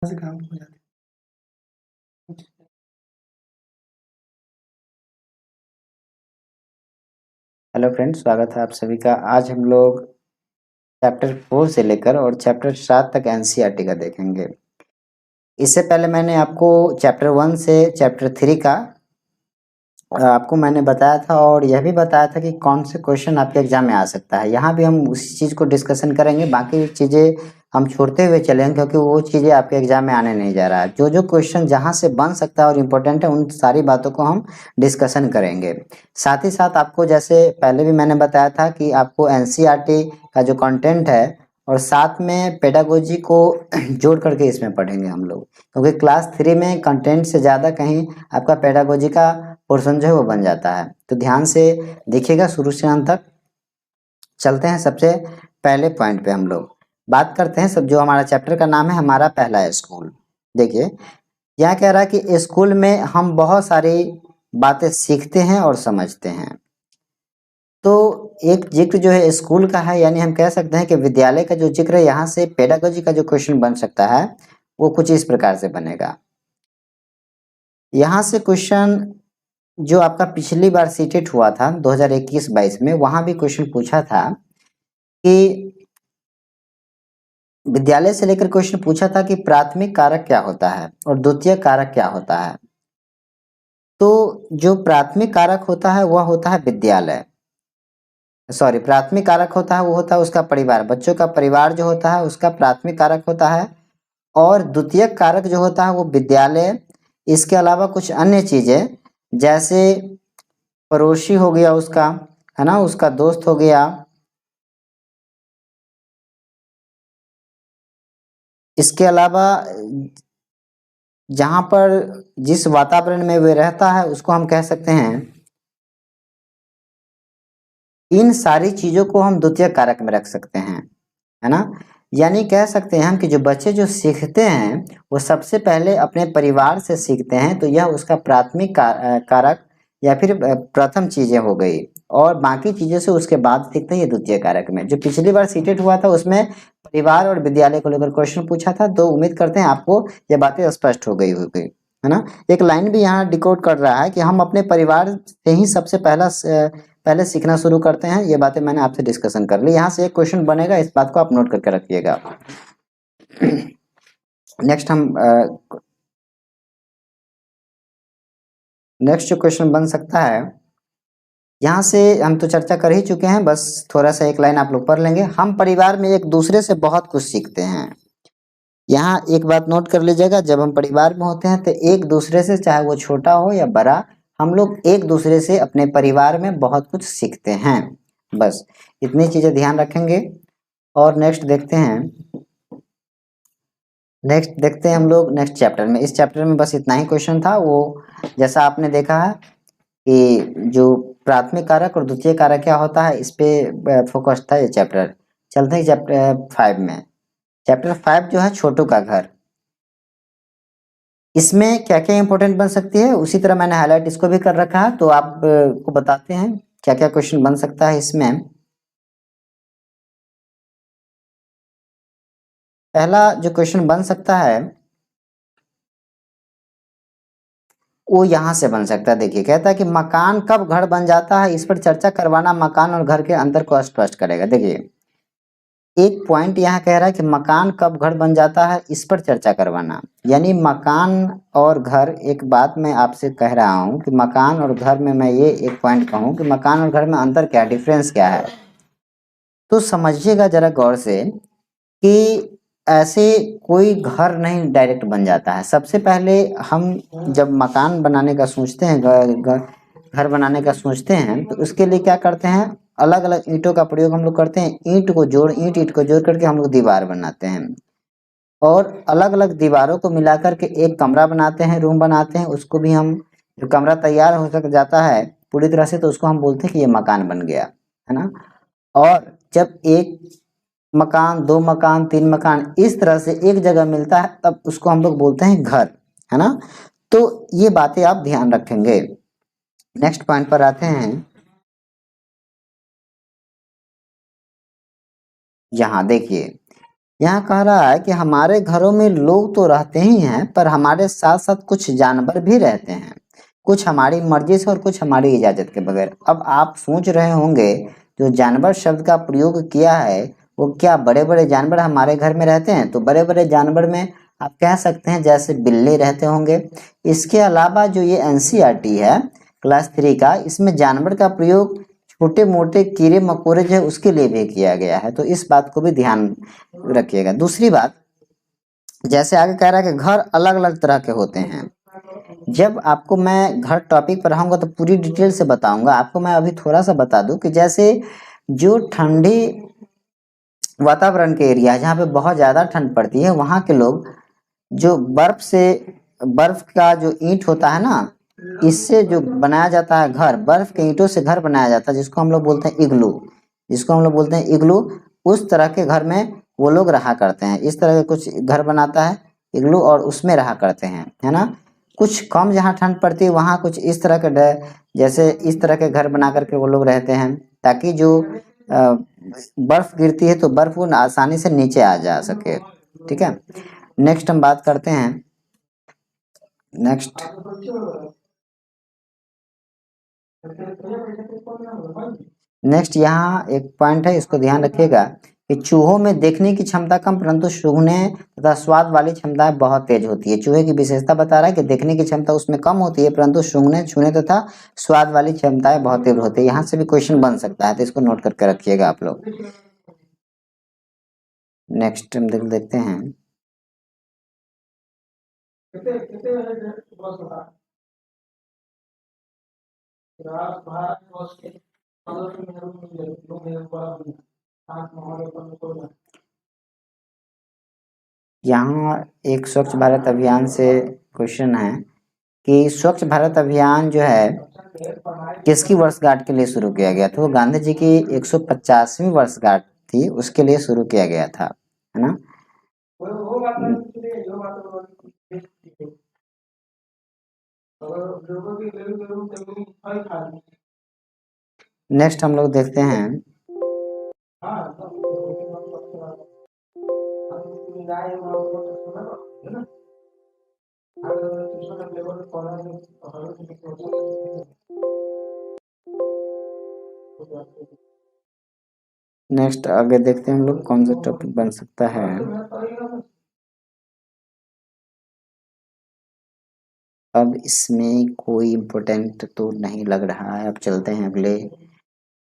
से काम हो जाता है। हेलो फ्रेंड्स, स्वागत है आप सभी का। आज हम लोग चैप्टर 4 से लेकर और चैप्टर 7 तक एनसीईआरटी का देखेंगे। इससे पहले मैंने आपको चैप्टर 1 से चैप्टर 3 का आपको मैंने बताया था और यह भी बताया था कि कौन से क्वेश्चन आपके एग्जाम में आ सकता है। यहाँ भी हम उसी चीज़ को डिस्कशन करेंगे, बाकी चीज़ें हम छोड़ते हुए चलेंगे क्योंकि वो चीज़ें आपके एग्जाम में आने नहीं जा रहा है। जो जो क्वेश्चन जहाँ से बन सकता है और इम्पोर्टेंट है, उन सारी बातों को हम डिस्कशन करेंगे। साथ ही साथ आपको, जैसे पहले भी मैंने बताया था, कि आपको एनसीईआरटी का जो कंटेंट है और साथ में पेडागोजी को जोड़ करके इसमें पढ़ेंगे हम लोग, क्योंकि क्लास 3 में कंटेंट से ज़्यादा कहीं आपका पेडागोजी का पोर्शन जो है वो बन जाता है। तो ध्यान से देखिएगा शुरू से अंत तक। चलते हैं सबसे पहले पॉइंट पे, हम लोग बात करते हैं सब। जो हमारा चैप्टर का नाम है हमारा पहला स्कूल। देखिए, यह कह रहा है कि स्कूल में हम बहुत सारी बातें सीखते हैं और समझते हैं। तो एक जिक्र जो है स्कूल का है, यानी हम कह सकते हैं कि विद्यालय का जो जिक्र है, यहाँ से पेडागोजी का जो क्वेश्चन बन सकता है वो कुछ इस प्रकार से बनेगा। यहाँ से क्वेश्चन जो आपका पिछली बार सीटेट हुआ था 2021-22 में, वहां भी क्वेश्चन पूछा था कि विद्यालय से लेकर क्वेश्चन पूछा था कि प्राथमिक कारक क्या होता है और द्वितीय कारक क्या होता है। तो जो प्राथमिक कारक होता है वह होता है विद्यालय, सॉरी, प्राथमिक कारक होता है वो होता है उसका परिवार, बच्चों का परिवार जो होता है उसका प्राथमिक कारक होता है। और द्वितीय कारक जो होता है वो विद्यालय, इसके अलावा कुछ अन्य चीजें, जैसे पड़ोसी हो गया उसका, है ना, उसका दोस्त हो गया। इसके अलावा जहाँ पर जिस वातावरण में वे रहता है उसको हम कह सकते हैं। इन सारी चीजों को हम द्वितीय कारक में रख सकते हैं, है ना। यानी कह सकते हैं हम कि जो बच्चे जो सीखते हैं वो सबसे पहले अपने परिवार से सीखते हैं, तो यह उसका प्राथमिक कारक या फिर प्रथम चीजें हो गई। और बाकी चीजों से उसके बाद सीखते हैं ये द्वितीय कारक में। जो पिछली बार सीटेट हुआ था उसमें परिवार और विद्यालय को लेकर क्वेश्चन पूछा था, तो उम्मीद करते हैं आपको ये बातें स्पष्ट हो गई होगी, है ना। एक लाइन भी यहाँ डिकोड कर रहा है कि हम अपने परिवार से ही सबसे पहले सीखना शुरू करते हैं। ये बातें मैंने आपसे डिस्कशन कर ली। यहाँ से एक क्वेश्चन बनेगा, इस बात को आप नोट करके रखिएगा। नेक्स्ट हम नेक्स्ट जो क्वेश्चन बन सकता है, यहाँ से हम तो चर्चा कर ही चुके हैं, बस थोड़ा सा एक लाइन आप लोग पढ़ लेंगे। हम परिवार में एक दूसरे से बहुत कुछ सीखते हैं। यहाँ एक बात नोट कर लीजिएगा, जब हम परिवार में होते हैं तो एक दूसरे से, चाहे वो छोटा हो या बड़ा, हम लोग एक दूसरे से अपने परिवार में बहुत कुछ सीखते हैं। बस इतनी चीजें ध्यान रखेंगे। और नेक्स्ट देखते हैं हम लोग नेक्स्ट चैप्टर में। इस चैप्टर में बस इतना ही क्वेश्चन था। वो जैसा आपने देखा है कि जो प्राथमिक कारक और द्वितीय कारक क्या होता है, इस पे फोकस था ये चैप्टर। चलते हैं चैप्टर 5 में। चैप्टर 5 जो है छोटू का घर, इसमें क्या क्या इंपॉर्टेंट बन सकती है, उसी तरह मैंने हाईलाइट इसको भी कर रखा है, तो आप को बताते हैं क्या क्या क्वेश्चन बन सकता है इसमें। पहला जो क्वेश्चन बन सकता है वो यहाँ से बन सकता है। देखिए, कहता है कि मकान कब घर बन जाता है, इस पर चर्चा करवाना मकान और घर के अंतर को स्पष्ट करेगा। देखिए, एक पॉइंट यहाँ कह रहा है कि मकान कब घर बन जाता है, इस पर चर्चा करवाना। यानी मकान और घर, एक बात मैं आपसे कह रहा हूँ कि मकान और घर में मैं ये एक पॉइंट कहूँ कि मकान और घर में अंतर क्या है, डिफरेंस क्या है, तो समझिएगा जरा गौर से कि ऐसे कोई घर नहीं डायरेक्ट बन जाता है। सबसे पहले हम जब मकान बनाने का सोचते हैं, घर बनाने का सोचते हैं, तो उसके लिए क्या करते हैं, अलग अलग ईंटों का प्रयोग हम लोग करते हैं। ईंट को जोड़ करके हम लोग दीवार बनाते हैं, और अलग अलग दीवारों को मिला करके एक कमरा बनाते हैं, रूम बनाते हैं। उसको भी हम, जो कमरा तैयार हो सक जाता है पूरी तरह से, तो उसको हम बोलते हैं कि ये मकान बन गया, है ना। और जब एक मकान, दो मकान, तीन मकान इस तरह से एक जगह मिलता है, तब उसको हम लोग बोलते हैं घर, है ना। तो ये बातें आप ध्यान रखेंगे। नेक्स्ट पॉइंट पर आते हैं। यहाँ देखिए, यहाँ कह रहा है कि हमारे घरों में लोग तो रहते ही हैं, पर हमारे साथ साथ कुछ जानवर भी रहते हैं, कुछ हमारी मर्जी से और कुछ हमारी इजाजत के बगैर। अब आप सोच रहे होंगे जो जानवर शब्द का प्रयोग किया है वो क्या बड़े बड़े जानवर हमारे घर में रहते हैं? तो बड़े बड़े जानवर में आप कह सकते हैं जैसे बिल्ली रहते होंगे। इसके अलावा जो ये एनसीईआरटी है क्लास 3 का, इसमें जानवर का प्रयोग छोटे मोटे कीड़े मकोड़े जो है उसके लिए भी किया गया है, तो इस बात को भी ध्यान रखिएगा। दूसरी बात, जैसे आगे कह रहा है कि घर अलग अलग तरह के होते हैं। जब आपको मैं घर टॉपिक पढ़ाऊंगा तो पूरी डिटेल से बताऊंगा, आपको मैं अभी थोड़ा सा बता दूं कि जैसे जो ठंडी वातावरण के एरिया है जहाँ पे बहुत ज़्यादा ठंड पड़ती है, वहाँ के लोग जो बर्फ का जो ईंट होता है ना, इससे जो बनाया जाता है घर, बर्फ के ईंटों से घर बनाया जाता है जिसको हम लोग बोलते हैं इग्लू, उस तरह के घर में वो लोग रहा करते हैं। इस तरह के कुछ घर बनाता है इग्लू और उसमें रहा करते हैं, है ना। कुछ कम जहाँ ठंड पड़ती है वहाँ कुछ इस तरह के जैसे इस तरह के घर बना करके वो लोग रहते हैं, ताकि जो बर्फ गिरती है तो बर्फ वो आसानी से नीचे आ जा सके। ठीक है, नेक्स्ट हम बात करते हैं। नेक्स्ट यहाँ एक पॉइंट है, इसको ध्यान रखिएगा कि चूहों में देखने की क्षमता कम परंतु सूंघने तथा स्वाद वाली क्षमताएं बहुत तेज होती है। चूहे की विशेषता बता रहा है कि देखने की क्षमता उसमें कम होती है परंतु सूंघने छूने तथा स्वाद वाली क्षमताएं बहुत तेज होती है। यहाँ से भी क्वेश्चन बन सकता है, तो इसको नोट करके रखिएगा आप लोग। नेक्स्ट हम देखते हैं। यहाँ एक स्वच्छ भारत अभियान से क्वेश्चन है कि स्वच्छ भारत अभियान जो है किसकी वर्षगांठ के लिए शुरू किया गया था? वो गांधी जी की 150वीं वर्षगांठ थी, उसके लिए शुरू किया गया था, है ना। नेक्स्ट हम लोग देखते हैं। नेक्स्ट आगे देखते हैं हम लोग कौन सा टॉपिक बन सकता है। अब इसमें कोई इम्पोर्टेंट तो नहीं लग रहा है। अब चलते हैं अगले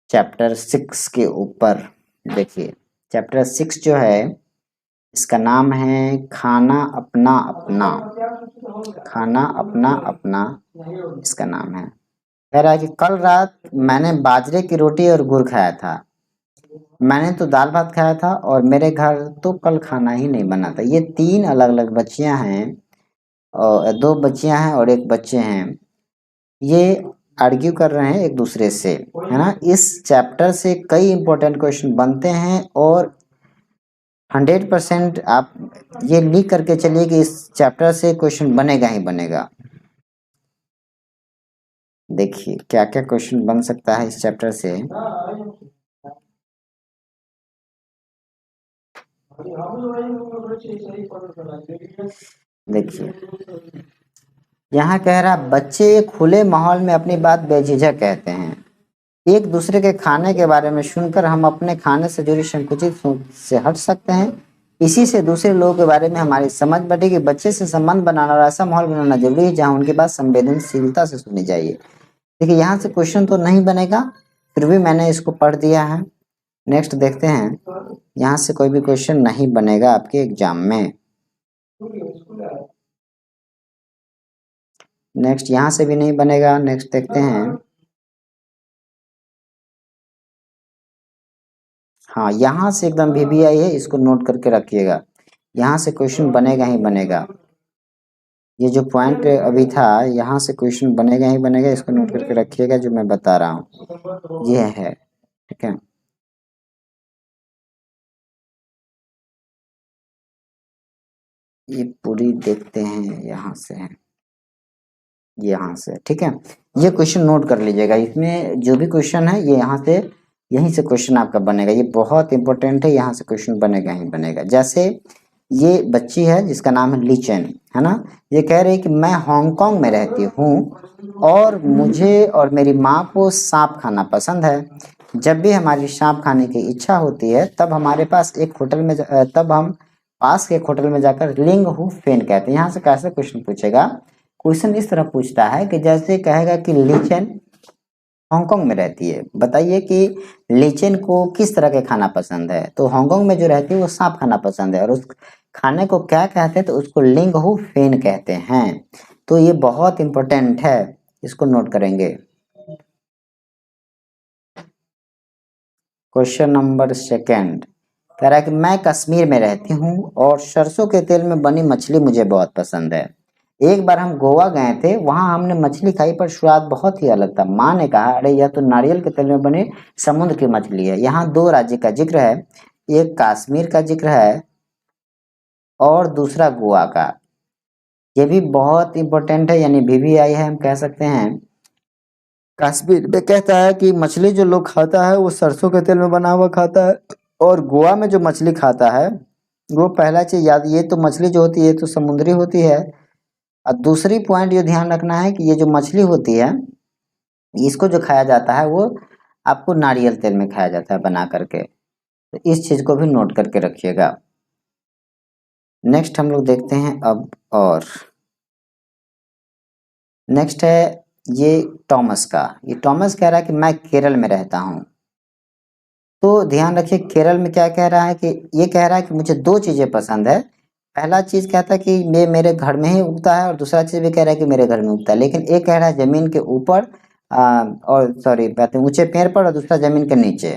चैप्टर 6 के ऊपर। देखिए चैप्टर 6 जो है इसका नाम है खाना अपना अपना। खाना अपना अपना इसका नाम है। कह रहा है कि कल रात मैंने बाजरे की रोटी और गुड़ खाया था। मैंने तो दाल भात खाया था और मेरे घर तो कल खाना ही नहीं बना था। ये 3 अलग अलग बच्चियां हैं, और 2 बच्चियां हैं और 1 बच्चे हैं। ये आर्ग्यू कर रहे हैं एक दूसरे से, है ना। इस चैप्टर से कई इंपॉर्टेंट क्वेश्चन बनते हैं और 100% आप ये लिख करके चलिए कि इस चैप्टर से क्वेश्चन बनेगा ही बनेगा। देखिए क्या क्या क्वेश्चन बन सकता है इस चैप्टर से। देखिए यहाँ कह रहा बच्चे खुले माहौल में अपनी बात बेझिझक कहते हैं। एक दूसरे के खाने के बारे में सुनकर हम अपने खाने से जुड़ी संकुचित सोच से हट सकते हैं। इसी से दूसरे लोगों के बारे में हमारी समझ बढ़ेगी। बच्चे से संबंध बनाना और ऐसा माहौल बनाना जरूरी है जहाँ उनकी बात संवेदनशीलता से सुनी जाइए। देखिए यहाँ से क्वेश्चन तो नहीं बनेगा, फिर भी मैंने इसको पढ़ दिया है। नेक्स्ट देखते हैं। यहाँ से कोई भी क्वेश्चन नहीं बनेगा आपके एग्जाम में। नेक्स्ट यहाँ से भी नहीं बनेगा। नेक्स्ट देखते हैं। हाँ यहाँ से एकदम VBI है, इसको नोट करके रखिएगा। यहाँ से क्वेश्चन बनेगा ही बनेगा। ये जो पॉइंट अभी था यहाँ से क्वेश्चन बनेगा ही बनेगा, इसको नोट करके रखिएगा जो मैं बता रहा हूँ ये है। ठीक है, ये पूरी देखते हैं यहाँ से है, यहाँ से। ठीक है, ये क्वेश्चन नोट कर लीजिएगा। इसमें जो भी क्वेश्चन है ये यहाँ से यहीं से क्वेश्चन आपका बनेगा, ये बहुत इंपॉर्टेंट है, यहाँ से क्वेश्चन बनेगा ही बनेगा। जैसे ये बच्ची है जिसका नाम है लीचेन, है ना, ये कह रही है कि मैं हांगकांग में रहती हूँ और मुझे और मेरी माँ को सांप खाना पसंद है। जब भी हमारी सांप खाने की इच्छा होती है तब हमारे पास एक होटल में तब हम पास के एक होटल में जाकर लिंग हु फेन कहते हैं। यहाँ से कैसे क्वेश्चन पूछेगा, क्वेश्चन इस तरह पूछता है कि जैसे कहेगा कि लीचेन हांगकांग में रहती है, बताइए कि लीचेन को किस तरह के खाना पसंद है। तो हांगकांग में जो रहती है वो सांप खाना पसंद है और उस खाने को क्या कहते हैं, तो उसको लिंग हु फेन कहते हैं। तो ये बहुत इंपॉर्टेंट है, इसको नोट करेंगे। क्वेश्चन नंबर सेकंड कह रहा है कि मैं कश्मीर में रहती हूँ और सरसों के तेल में बनी मछली मुझे बहुत पसंद है। एक बार हम गोवा गए थे, वहां हमने मछली खाई पर स्वाद बहुत ही अलग था। माँ ने कहा अरे यह तो नारियल के तेल में बनी समुद्र की मछली है। यहाँ दो राज्य का जिक्र है, एक कश्मीर का जिक्र है और दूसरा गोवा का। ये भी बहुत इंपॉर्टेंट है, यानी VVI है, हम कह सकते हैं। कश्मीर में कहता है कि मछली जो लोग खाता है वो सरसों के तेल में बना हुआ खाता है, और गोवा में जो मछली खाता है वो पहला चीज याद, ये तो मछली जो होती है तो समुद्री होती है, और दूसरी पॉइंट ये ध्यान रखना है कि ये जो मछली होती है इसको जो खाया जाता है वो आपको नारियल तेल में खाया जाता है बना करके। तो इस चीज को भी नोट करके रखिएगा। नेक्स्ट हम लोग देखते हैं अब, और नेक्स्ट है ये टॉमस का। ये टॉमस कह रहा है कि मैं केरल में रहता हूँ। तो ध्यान रखिए केरल में क्या कह रहा है, कि ये कह रहा है कि मुझे दो चीजें पसंद है। पहला चीज कहता है कि ये मेरे घर में ही उगता है, और दूसरा चीज भी कह रहा है कि मेरे घर में उगता है। लेकिन एक कह रहा है जमीन के ऊपर और सॉरी कहते हैं ऊंचे पेड़ पर, और दूसरा जमीन के नीचे।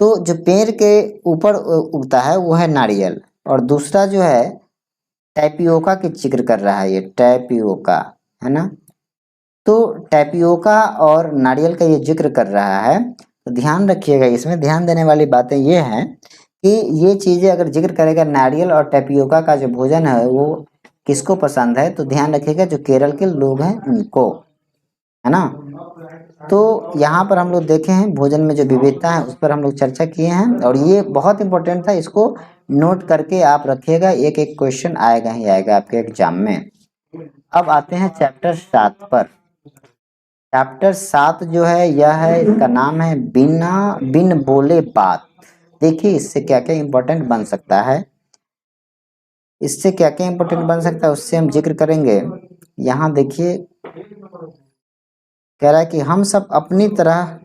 तो जो पेड़ के ऊपर उगता है वो है नारियल, और दूसरा जो है टैपियोका की जिक्र कर रहा है, ये टैपियोका, है ना। तो टैपियोका और नारियल का ये जिक्र कर रहा है। तो ध्यान रखिएगा, इसमें ध्यान देने वाली बातें ये हैं कि ये चीजें अगर जिक्र करेगा नारियल और टैपियोका का जो भोजन है वो किसको पसंद है, तो ध्यान रखिएगा जो केरल के लोग हैं उनको, है ना। तो यहाँ पर हम लोग देखे हैं भोजन में जो विविधता है उस पर हम लोग चर्चा किए हैं, और ये बहुत इंपॉर्टेंट था, इसको नोट करके आप रखिएगा, एक एक क्वेश्चन आएगा ही आएगा आपके एग्जाम में। अब आते हैं चैप्टर 7 पर। चैप्टर 7 जो है यह है, इसका नाम है बिन बोले बात। देखिए इससे क्या क्या इंपॉर्टेंट बन सकता है, इससे क्या क्या इंपॉर्टेंट बन सकता है उससे हम जिक्र करेंगे। यहाँ देखिए कह रहा है कि हम सब अपनी तरह,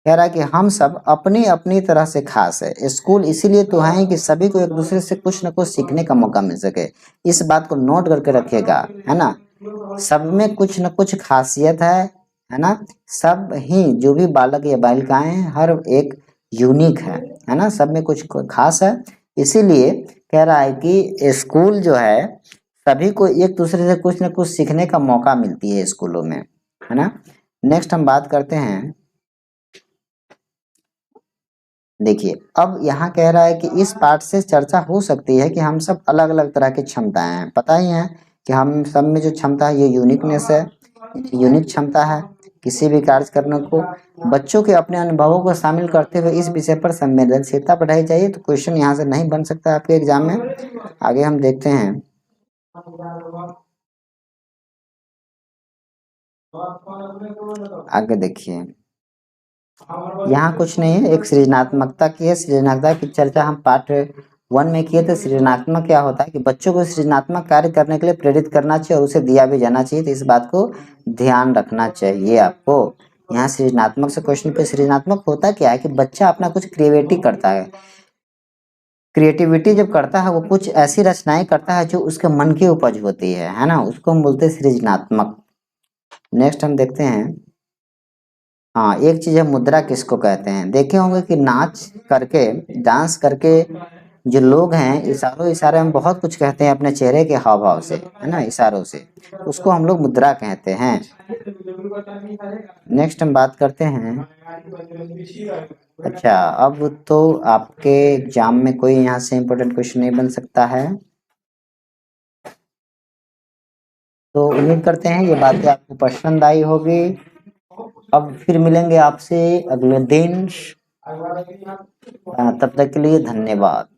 कह रहा है कि हम सब अपनी अपनी तरह से खास है। स्कूल इसीलिए तो है कि सभी को एक दूसरे से कुछ न कुछ सीखने का मौका मिल सके। इस बात को नोट करके रखिएगा, है ना। सब में कुछ न कुछ खासियत है ना। सब ही जो भी बालक या बालिकाएं हैं हर एक यूनिक है ना, सब में कुछ खास है। इसीलिए कह रहा है कि स्कूल जो है सभी को एक दूसरे से कुछ न कुछ सीखने का मौका मिलती है स्कूलों में, है ना। नेक्स्ट हम बात करते हैं, देखिए अब यहाँ कह रहा है कि इस पाठ से चर्चा हो सकती है कि हम सब अलग अलग तरह की क्षमताएं हैं। पता ही है कि हम सब में जो क्षमता है ये यूनिकनेस है, यूनिक क्षमता है किसी भी कार्य करने को। बच्चों के अपने अनुभवों को शामिल करते हुए इस विषय पर संवेदनशीलता बढ़ाई जाइए। तो क्वेश्चन यहाँ से नहीं बन सकता आपके एग्जाम में। आगे हम देखते हैं, आगे देखिए यहाँ कुछ नहीं है, एक सृजनात्मकता की है। सृजनात्मकता की चर्चा हम पार्ट 1 में किए थे। सृजनात्मक क्या होता है कि बच्चों को सृजनात्मक कार्य करने के लिए प्रेरित करना चाहिए और उसे दिया भी जाना चाहिए। तो इस बात को ध्यान रखना चाहिए आपको। यहाँ सृजनात्मक से क्वेश्चन पे, सृजनात्मक होता क्या है कि बच्चा अपना कुछ क्रिएटिविटी करता है। क्रिएटिविटी जब करता है वो कुछ ऐसी रचनाएं करता है जो उसके मन की उपज होती है ना, उसको हम बोलते हैं सृजनात्मक। नेक्स्ट हम देखते हैं, हाँ एक चीज है मुद्रा किसको कहते हैं। देखे होंगे कि नाच करके, डांस करके जो लोग हैं इशारों इशारे में बहुत कुछ कहते हैं अपने चेहरे के हाव भाव से, है ना, इशारों से, उसको हम लोग मुद्रा कहते हैं। नेक्स्ट हम बात करते हैं, अच्छा अब तो आपके एग्जाम में कोई यहाँ से इम्पोर्टेंट क्वेश्चन नहीं बन सकता है। तो उम्मीद करते हैं ये बातें आपको पसंद आई होगी। अब फिर मिलेंगे आपसे अगले दिन। तब तक के लिए धन्यवाद।